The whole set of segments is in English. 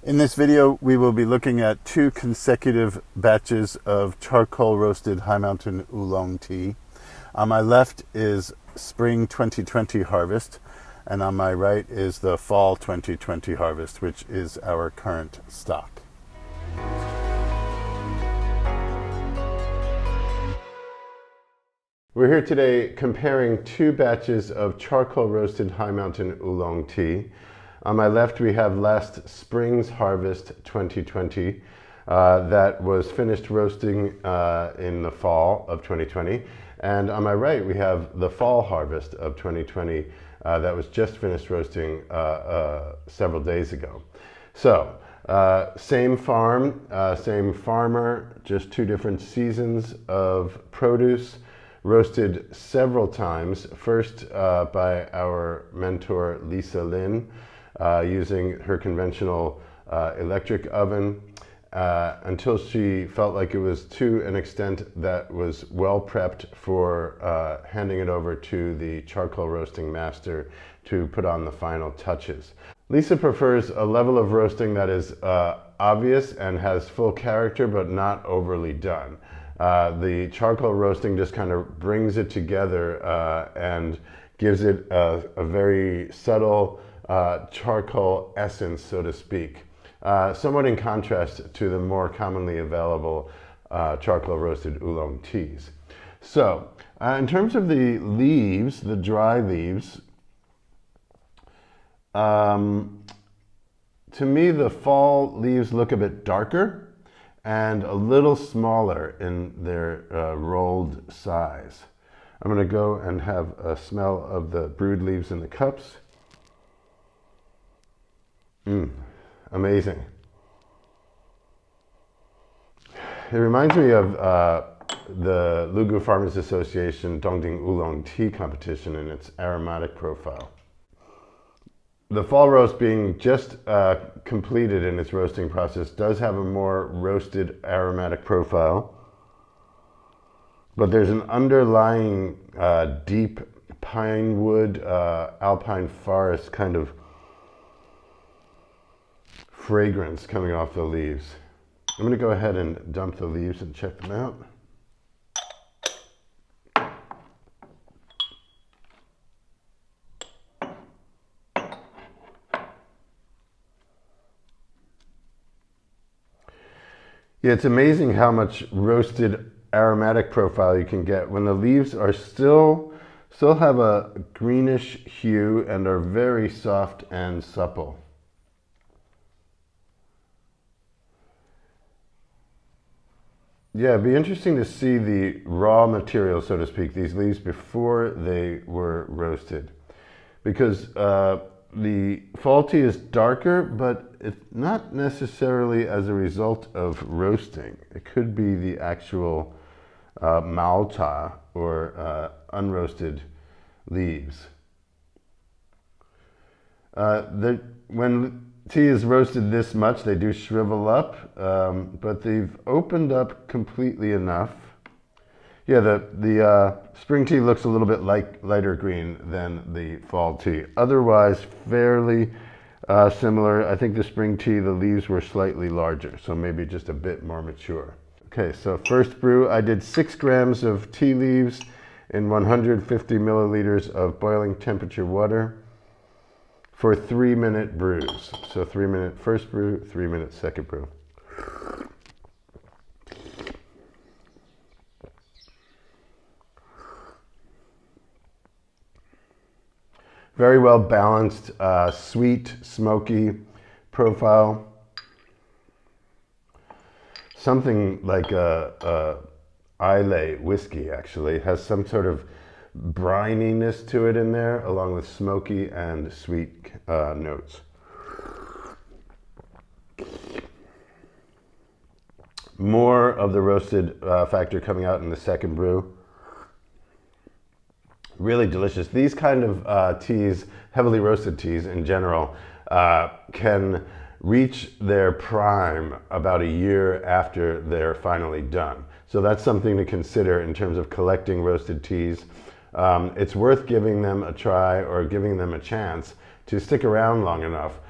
In this video, we will be looking at 2 consecutive batches of charcoal roasted high mountain oolong tea. On my left is spring 2020 harvest, and on my right is the fall 2020 harvest, which is our current stock. We're here today comparing 2 batches of charcoal roasted high mountain oolong tea. On my left, we have last spring's harvest 2020 that was finished roasting in the fall of 2020. And on my right, we have the fall harvest of 2020 that was just finished roasting several days ago. So, same farm, same farmer, just 2 different seasons of produce, roasted several times, first by our mentor Lisa Lin, using her conventional electric oven until she felt like it was to an extent that was well prepped for handing it over to the charcoal roasting master to put on the final touches. Lisa prefers a level of roasting that is obvious and has full character but not overly done. The charcoal roasting just kind of brings it together and gives it a very subtle charcoal essence, so to speak, somewhat in contrast to the more commonly available charcoal roasted oolong teas. So, in terms of the leaves, the dry leaves, to me the fall leaves look a bit darker and a little smaller in their rolled size. I'm going to go and have a smell of the brewed leaves in the cups. Amazing. It reminds me of the Lugu Farmers Association Dongding Oolong Tea competition in its aromatic profile. The fall roast, being just completed in its roasting process, does have a more roasted aromatic profile, but there's an underlying deep pine wood, alpine forest kind of fragrance coming off the leaves. I'm going to go ahead and dump the leaves and check them out. Yeah, it's amazing how much roasted aromatic profile you can get when the leaves are still have a greenish hue and are very soft and supple. Yeah, it'd be interesting to see the raw material, so to speak, these leaves before they were roasted. Because the fall tea is darker, but it's not necessarily as a result of roasting. It could be the actual malta or unroasted leaves. When tea is roasted this much, they do shrivel up, but they've opened up completely enough. Yeah, the spring tea looks a little bit lighter green than the fall tea. Otherwise, fairly similar. I think the spring tea, the leaves were slightly larger, so maybe just a bit more mature. Okay, so first brew, I did 6 grams of tea leaves in 150 milliliters of boiling temperature water for 3-minute brews. So 3-minute first brew, 3-minute second brew. Very well balanced, sweet, smoky profile. Something like a Islay whiskey, actually. It has some sort of brininess to it in there, along with smoky and sweet notes. More of the roasted factor coming out in the second brew. Really delicious. These kind of teas, heavily roasted teas in general, can reach their prime about a year after they're finally done. So that's something to consider in terms of collecting roasted teas. It's worth giving them a try or giving them a chance to stick around long enough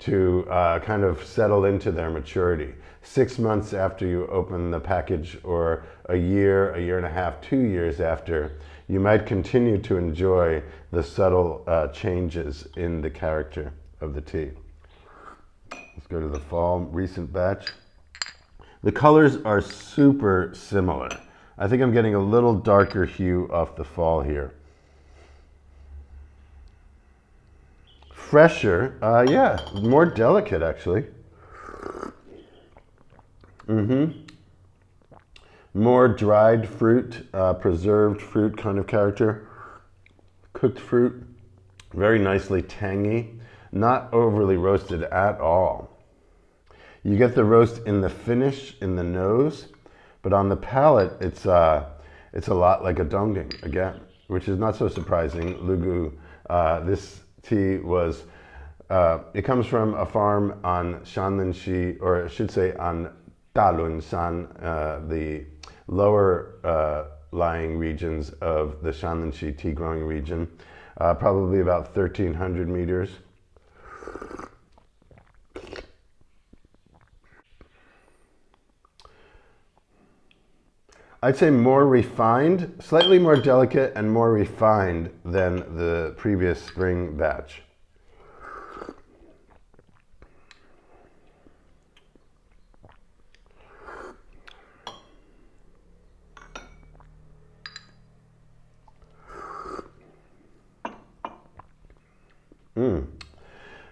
to kind of settle into their maturity. 6 months after you open the package, or a year and a half, 2 years after, you might continue to enjoy the subtle changes in the character of the tea. Let's go to the fall recent batch. The colors are super similar. I think I'm getting a little darker hue off the fall here. Fresher, yeah, more delicate actually. More dried fruit, preserved fruit kind of character. Cooked fruit, very nicely tangy, not overly roasted at all. You get the roast in the finish, in the nose, but on the palate, it's a lot like a dongging again, which is not so surprising. Lugu, this tea was, it comes from a farm on Shanlinshi, or I should say on Dalunshan, the lower lying regions of the Shanlinshi tea growing region, probably about 1,300 meters. I'd say more refined, slightly more delicate and more refined than the previous spring batch.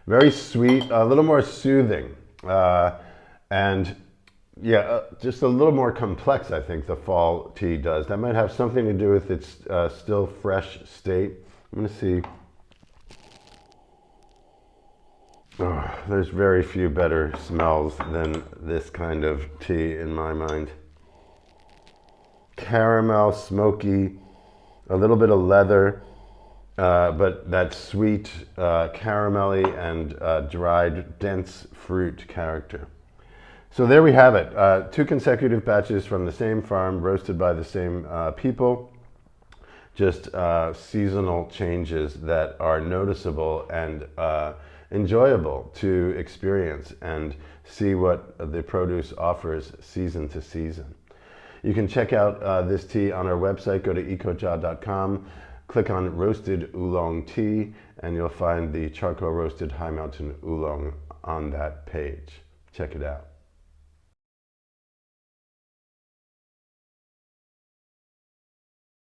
Very sweet, a little more soothing, and yeah, just a little more complex, I think, the fall tea does. That might have something to do with its still fresh state. I'm going to see. Oh, there's very few better smells than this kind of tea in my mind. Caramel, smoky, a little bit of leather, but that sweet, caramelly and dried, dense fruit character. So there we have it. 2 consecutive batches from the same farm, roasted by the same people. Just seasonal changes that are noticeable and enjoyable to experience and see what the produce offers season to season. You can check out this tea on our website. Go to ecoja.com, click on Roasted Oolong Tea, and you'll find the charcoal roasted high mountain oolong on that page. Check it out.